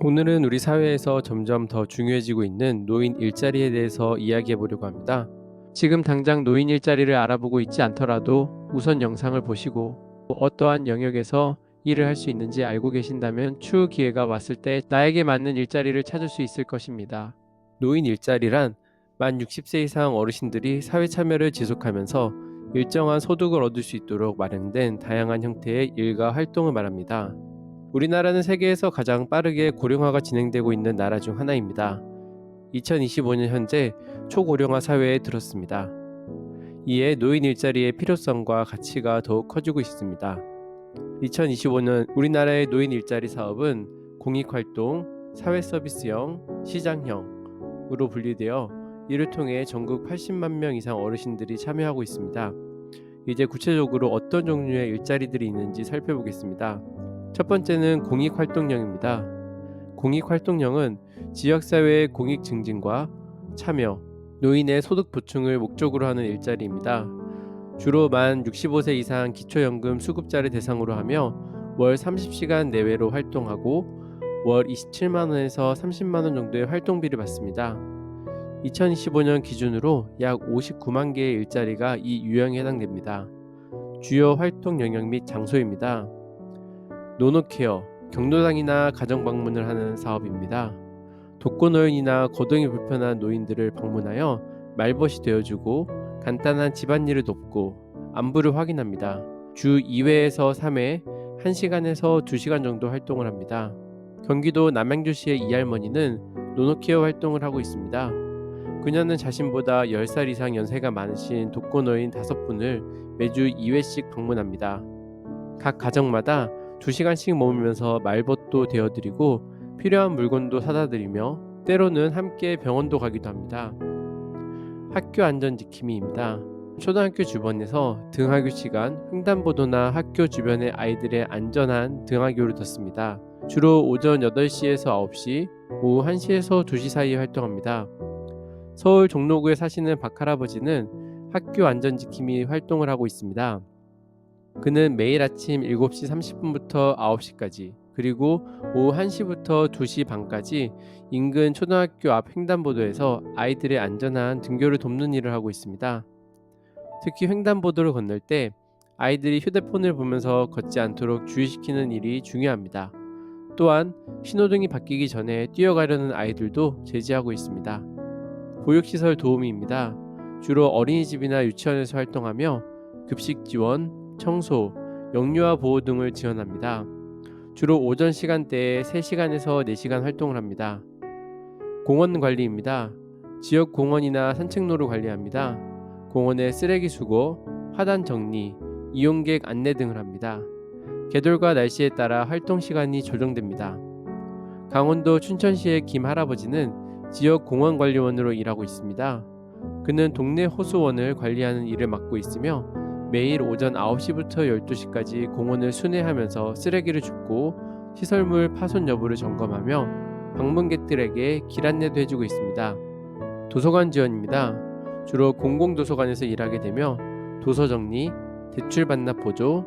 오늘은 우리 사회에서 점점 더 중요해지고 있는 노인 일자리에 대해서 이야기해 보려고 합니다. 지금 당장 노인 일자리를 알아보고 있지 않더라도 우선 영상을 보시고 어떠한 영역에서 일을 할 수 있는지 알고 계신다면 추후 기회가 왔을 때 나에게 맞는 일자리를 찾을 수 있을 것입니다. 노인 일자리란 만 60세 이상 어르신들이 사회 참여를 지속하면서 일정한 소득을 얻을 수 있도록 마련된 다양한 형태의 일과 활동을 말합니다. 우리나라는 세계에서 가장 빠르게 고령화가 진행되고 있는 나라 중 하나입니다. 2025년 현재 초고령화 사회에 들었습니다. 이에 노인 일자리의 필요성과 가치가 더욱 커지고 있습니다. 2025년 우리나라의 노인 일자리 사업은 공익활동, 사회서비스형, 시장형으로 분리되어 이를 통해 전국 80만 명 이상 어르신들이 참여하고 있습니다. 이제 구체적으로 어떤 종류의 일자리들이 있는지 살펴보겠습니다. 첫 번째는 공익활동형입니다. 공익활동형은 지역사회의 공익 증진과 참여, 노인의 소득 보충을 목적으로 하는 일자리입니다. 주로 만 65세 이상 기초연금 수급자를 대상으로 하며 월 30시간 내외로 활동하고 월 27만원에서 30만원 정도의 활동비를 받습니다. 2025년 기준으로 약 59만 개의 일자리가 이 유형에 해당됩니다. 주요 활동 영역 및 장소입니다. 노노케어, 경로당이나 가정방문을 하는 사업입니다. 독거노인이나 거동이 불편한 노인들을 방문하여 말벗이 되어주고 간단한 집안일을 돕고 안부를 확인합니다. 주 2회에서 3회, 1시간에서 2시간 정도 활동을 합니다. 경기도 남양주시의 이할머니는 노노케어 활동을 하고 있습니다. 그녀는 자신보다 10살 이상 연세가 많으신 독거노인 5분을 매주 2회씩 방문합니다. 각 가정마다 2시간씩 머물면서 말벗도 되어드리고 필요한 물건도 사다 드리며 때로는 함께 병원도 가기도 합니다. 학교 안전지킴이입니다. 초등학교 주변에서 등하교 시간 횡단보도나 학교 주변의 아이들의 안전한 등하교를 뒀습니다. 주로 오전 8시에서 9시, 오후 1시에서 2시 사이에 활동합니다. 서울 종로구에 사시는 박할아버지는 학교 안전지킴이 활동을 하고 있습니다. 그는 매일 아침 7시 30분부터 9시까지 그리고 오후 1시부터 2시 반까지 인근 초등학교 앞 횡단보도에서 아이들의 안전한 등교를 돕는 일을 하고 있습니다. 특히 횡단보도를 건널 때 아이들이 휴대폰을 보면서 걷지 않도록 주의시키는 일이 중요합니다. 또한 신호등이 바뀌기 전에 뛰어가려는 아이들도 제지하고 있습니다. 보육시설 도우미입니다. 주로 어린이집이나 유치원에서 활동하며 급식 지원, 청소, 영유아 보호 등을 지원합니다. 주로 오전 시간대에 3시간에서 4시간 활동을 합니다. 공원 관리입니다. 지역 공원이나 산책로를 관리합니다. 공원의 쓰레기 수거, 화단 정리, 이용객 안내 등을 합니다. 계절과 날씨에 따라 활동 시간이 조정됩니다. 강원도 춘천시의 김 할아버지는 지역 공원 관리원으로 일하고 있습니다. 그는 동네 호수원을 관리하는 일을 맡고 있으며 매일 오전 9시부터 12시까지 공원을 순회하면서 쓰레기를 줍고 시설물 파손 여부를 점검하며 방문객들에게 길 안내도 해주고 있습니다. 도서관 지원입니다. 주로 공공도서관에서 일하게 되며 도서 정리, 대출 반납 보조,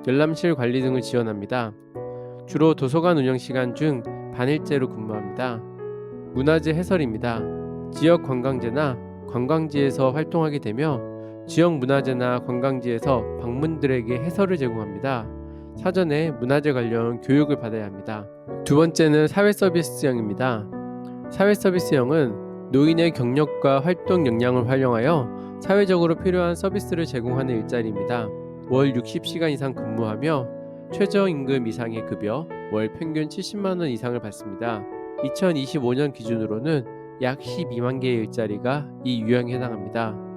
열람실 관리 등을 지원합니다. 주로 도서관 운영 시간 중 반일제로 근무합니다. 문화재 해설입니다. 지역 관광지나 관광지에서 활동하게 되며 지역 문화재나 관광지에서 방문들에게 해설을 제공합니다. 사전에 문화재 관련 교육을 받아야 합니다. 두 번째는 사회서비스형입니다. 사회서비스형은 노인의 경력과 활동 역량을 활용하여 사회적으로 필요한 서비스를 제공하는 일자리입니다. 월 60시간 이상 근무하며 최저임금 이상의 급여, 월 평균 70만원 이상을 받습니다. 2025년 기준으로는 약 12만 개의 일자리가 이 유형에 해당합니다.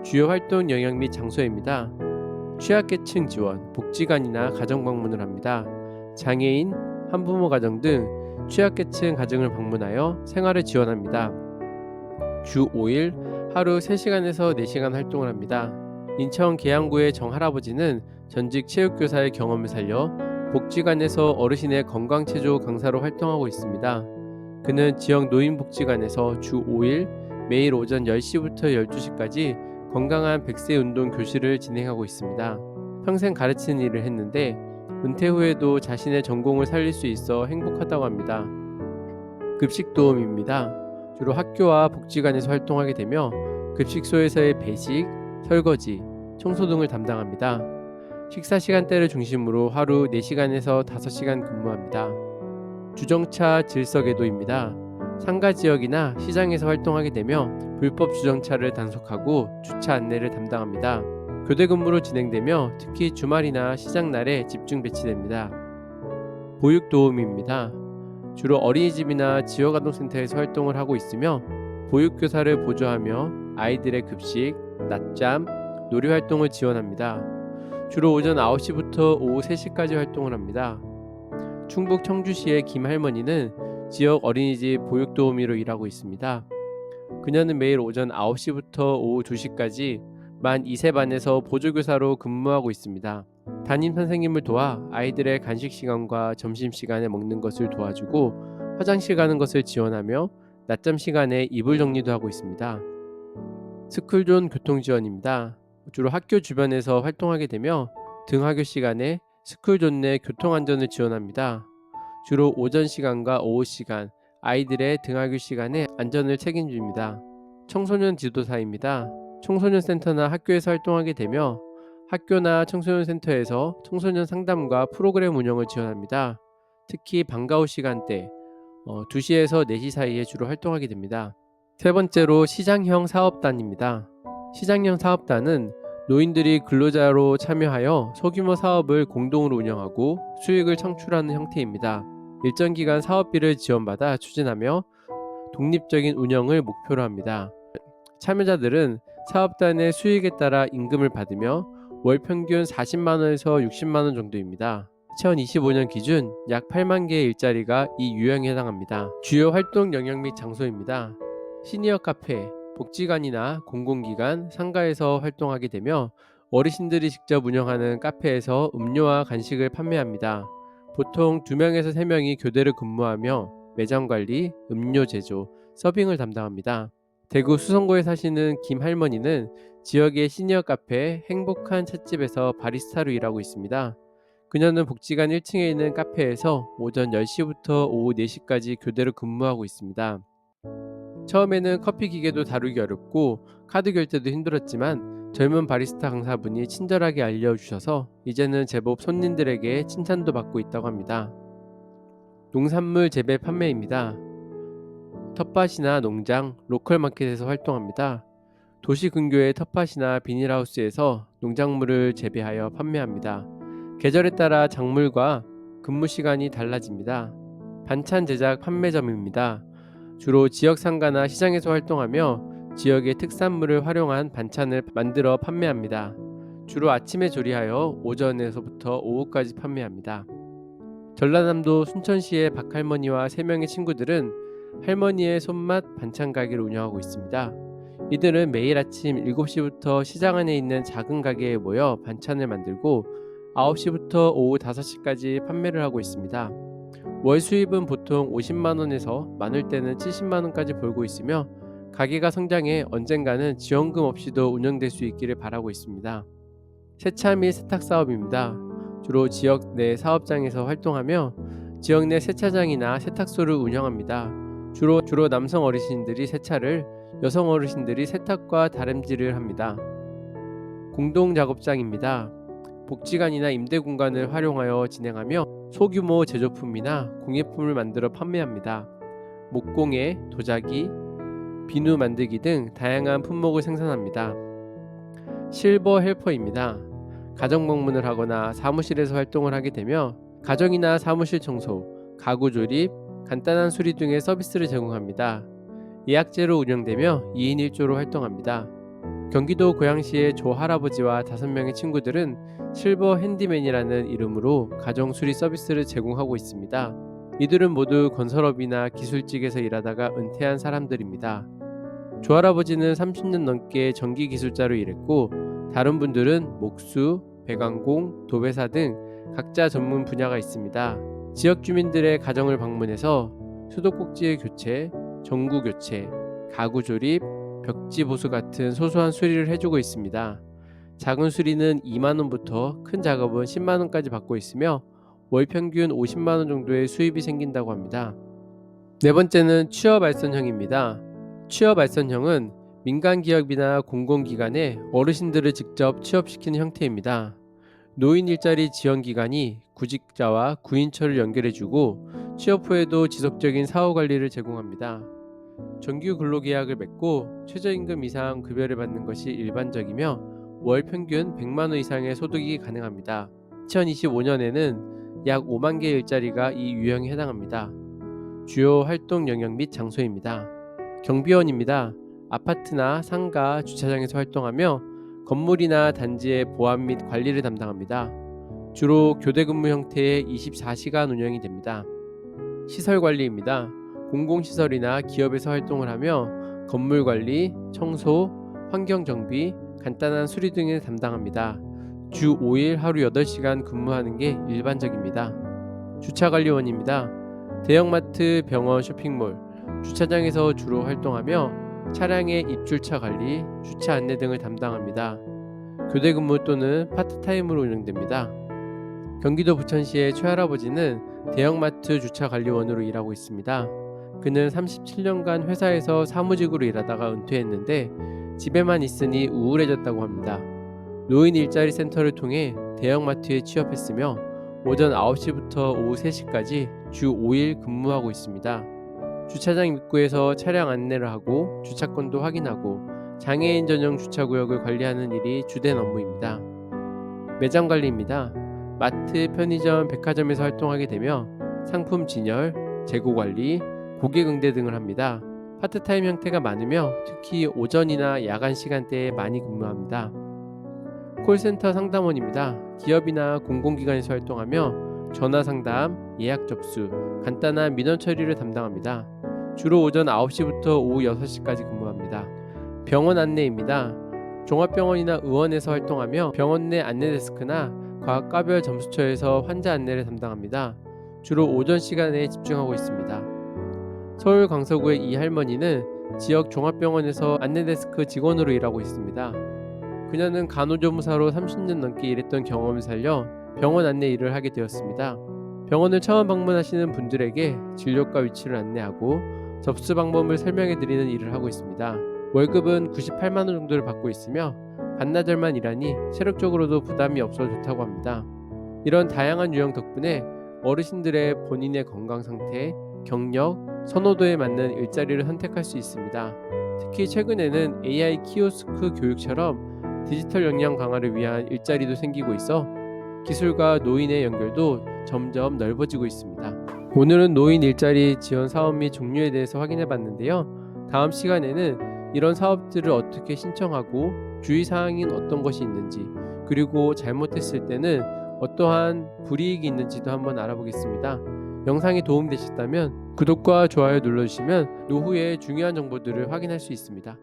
주요 활동 영역 및 장소입니다. 취약계층 지원, 복지관이나 가정방문을 합니다. 장애인, 한부모 가정 등 취약계층 가정을 방문하여 생활을 지원합니다. 주 5일 하루 3시간에서 4시간 활동을 합니다. 인천 계양구의 정할아버지는 전직 체육교사의 경험을 살려 복지관에서 어르신의 건강체조 강사로 활동하고 있습니다. 그는 지역 노인복지관에서 주 5일 매일 오전 10시부터 12시까지 건강한 100세 운동 교실을 진행하고 있습니다. 평생 가르치는 일을 했는데 은퇴 후에도 자신의 전공을 살릴 수 있어 행복하다고 합니다. 급식 도우미입니다. 주로 학교와 복지관에서 활동하게 되며 급식소에서의 배식, 설거지, 청소 등을 담당합니다. 식사 시간대를 중심으로 하루 4시간에서 5시간 근무합니다. 주정차 질서궤도입니다. 상가 지역이나 시장에서 활동하게 되며 불법 주정차를 단속하고 주차 안내를 담당합니다. 교대 근무로 진행되며 특히 주말이나 시장날에 집중 배치됩니다. 보육도우미입니다. 주로 어린이집이나 지역아동센터에서 활동을 하고 있으며 보육교사를 보조하며 아이들의 급식, 낮잠, 놀이활동을 지원합니다. 주로 오전 9시부터 오후 3시까지 활동을 합니다. 충북 청주시의 김할머니는 지역 어린이집 보육도우미로 일하고 있습니다. 그녀는 매일 오전 9시부터 오후 2시까지 만 2세 반에서 보조교사로 근무하고 있습니다. 담임 선생님을 도와 아이들의 간식 시간과 점심 시간에 먹는 것을 도와주고 화장실 가는 것을 지원하며 낮잠 시간에 이불 정리도 하고 있습니다. 스쿨존 교통지원입니다. 주로 학교 주변에서 활동하게 되며 등하교 시간에 스쿨존 내 교통안전을 지원합니다. 주로 오전 시간과 오후 시간, 아이들의 등하교 시간에 안전을 책임집니다. 청소년 지도사입니다. 청소년 센터나 학교에서 활동하게 되며 학교나 청소년 센터에서 청소년 상담과 프로그램 운영을 지원합니다. 특히 방과 후 시간대 2시에서 4시 사이에 주로 활동하게 됩니다. 세 번째로 시장형 사업단입니다. 시장형 사업단은 노인들이 근로자로 참여하여 소규모 사업을 공동으로 운영하고 수익을 창출하는 형태입니다. 일정 기간 사업비를 지원받아 추진하며 독립적인 운영을 목표로 합니다. 참여자들은 사업단의 수익에 따라 임금을 받으며 월 평균 40만원에서 60만원 정도입니다. 2025년 기준 약 8만 개의 일자리가 이 유형에 해당합니다. 주요 활동 영역 및 장소입니다. 시니어 카페, 복지관이나 공공기관, 상가에서 활동하게 되며 어르신들이 직접 운영하는 카페에서 음료와 간식을 판매합니다. 보통 2명에서 3명이 교대로 근무하며 매장 관리, 음료 제조, 서빙을 담당합니다. 대구 수성구에 사시는 김 할머니는 지역의 시니어 카페 행복한 찻집에서 바리스타로 일하고 있습니다. 그녀는 복지관 1층에 있는 카페에서 오전 10시부터 오후 4시까지 교대로 근무하고 있습니다. 처음에는 커피 기계도 다루기 어렵고 카드 결제도 힘들었지만 젊은 바리스타 강사분이 친절하게 알려주셔서 이제는 제법 손님들에게 칭찬도 받고 있다고 합니다. 농산물 재배 판매입니다. 텃밭이나 농장, 로컬 마켓에서 활동합니다. 도시 근교의 텃밭이나 비닐하우스에서 농작물을 재배하여 판매합니다. 계절에 따라 작물과 근무 시간이 달라집니다. 반찬 제작 판매점입니다. 주로 지역 상가나 시장에서 활동하며 지역의 특산물을 활용한 반찬을 만들어 판매합니다. 주로 아침에 조리하여 오전에서부터 오후까지 판매합니다. 전라남도 순천시의 박할머니와 3명의 친구들은 할머니의 손맛 반찬 가게를 운영하고 있습니다. 이들은 매일 아침 7시부터 시장 안에 있는 작은 가게에 모여 반찬을 만들고 9시부터 오후 5시까지 판매를 하고 있습니다. 월 수입은 보통 50만원에서 많을 때는 70만원까지 벌고 있으며 가게가 성장해 언젠가는 지원금 없이도 운영될 수 있기를 바라고 있습니다. 세차 및 세탁 사업입니다. 주로 지역 내 사업장에서 활동하며 지역 내 세차장이나 세탁소를 운영합니다. 주로 남성 어르신들이 세차를, 여성 어르신들이 세탁과 다림질을 합니다. 공동작업장입니다. 복지관이나 임대 공간을 활용하여 진행하며 소규모 제조품이나 공예품을 만들어 판매합니다. 목공예, 도자기, 비누 만들기 등 다양한 품목을 생산합니다. 실버 헬퍼입니다. 가정 방문을 하거나 사무실에서 활동을 하게 되며 가정이나 사무실 청소, 가구 조립, 간단한 수리 등의 서비스를 제공합니다. 예약제로 운영되며 2인 1조로 활동합니다. 경기도 고양시의 조 할아버지와 5명의 친구들은 실버 핸디맨이라는 이름으로 가정 수리 서비스를 제공하고 있습니다. 이들은 모두 건설업이나 기술직에서 일하다가 은퇴한 사람들입니다. 조 할아버지는 30년 넘게 전기 기술자로 일했고 다른 분들은 목수, 배관공, 도배사 등 각자 전문 분야가 있습니다. 지역 주민들의 가정을 방문해서 수도꼭지 교체, 전구 교체, 가구 조립, 벽지 보수 같은 소소한 수리를 해주고 있습니다. 작은 수리는 2만원부터 큰 작업은 10만원까지 받고 있으며 월 평균 50만원 정도의 수입이 생긴다고 합니다. 네 번째는 취업 알선형입니다. 취업 알선형은 민간 기업이나 공공기관에 어르신들을 직접 취업시키는 형태입니다. 노인 일자리 지원 기관이 구직자와 구인처를 연결해주고 취업 후에도 지속적인 사후 관리를 제공합니다. 정규 근로계약을 맺고 최저임금 이상 급여를 받는 것이 일반적이며 월 평균 100만 원 이상의 소득이 가능합니다. 2025년에는 약 5만 개의 일자리가 이 유형에 해당합니다. 주요 활동 영역 및 장소입니다. 경비원입니다. 아파트나 상가, 주차장에서 활동하며 건물이나 단지의 보안 및 관리를 담당합니다. 주로 교대 근무 형태의 24시간 운영이 됩니다. 시설 관리입니다. 공공시설이나 기업에서 활동을 하며 건물 관리, 청소, 환경 정비, 간단한 수리 등을 담당합니다. 주 5일 하루 8시간 근무하는 게 일반적입니다. 주차관리원입니다. 대형마트, 병원, 쇼핑몰, 주차장에서 주로 활동하며 차량의 입출차 관리, 주차 안내 등을 담당합니다. 교대 근무 또는 파트타임으로 운영됩니다. 경기도 부천시의 최할아버지는 대형마트 주차관리원으로 일하고 있습니다. 그는 37년간 회사에서 사무직으로 일하다가 은퇴했는데 집에만 있으니 우울해졌다고 합니다. 노인 일자리 센터를 통해 대형마트에 취업했으며 오전 9시부터 오후 3시까지 주 5일 근무하고 있습니다. 주차장 입구에서 차량 안내를 하고 주차권도 확인하고 장애인 전용 주차구역을 관리하는 일이 주된 업무입니다. 매장 관리입니다. 마트, 편의점, 백화점에서 활동하게 되며 상품 진열, 재고 관리, 고객 응대 등을 합니다. 파트타임 형태가 많으며 특히 오전이나 야간 시간대에 많이 근무합니다. 콜센터 상담원입니다. 기업이나 공공기관에서 활동하며 전화 상담, 예약 접수, 간단한 민원 처리를 담당합니다. 주로 오전 9시부터 오후 6시까지 근무합니다. 병원 안내입니다. 종합병원이나 의원에서 활동하며 병원 내 안내데스크나 과학과별 점수처에서 환자 안내를 담당합니다. 주로 오전 시간에 집중하고 있습니다. 서울 강서구의 이 할머니는 지역 종합병원에서 안내데스크 직원으로 일하고 있습니다. 그녀는 간호조무사로 30년 넘게 일했던 경험을 살려 병원 안내 일을 하게 되었습니다. 병원을 처음 방문하시는 분들에게 진료과 위치를 안내하고 접수 방법을 설명해 드리는 일을 하고 있습니다. 월급은 98만 원 정도를 받고 있으며 반나절만 일하니 체력적으로도 부담이 없어 좋다고 합니다. 이런 다양한 유형 덕분에 어르신들의 본인의 건강 상태, 경력, 선호도에 맞는 일자리를 선택할 수 있습니다. 특히 최근에는 AI 키오스크 교육처럼 디지털 역량 강화를 위한 일자리도 생기고 있어 기술과 노인의 연결도 점점 넓어지고 있습니다. 오늘은 노인 일자리 지원 사업 및 종류에 대해서 확인해 봤는데요. 다음 시간에는 이런 사업들을 어떻게 신청하고 주의사항인 어떤 것이 있는지, 그리고 잘못했을 때는 어떠한 불이익이 있는지도 한번 알아보겠습니다. 영상이 도움되셨다면 구독과 좋아요 눌러주시면 노후의 중요한 정보들을 확인할 수 있습니다.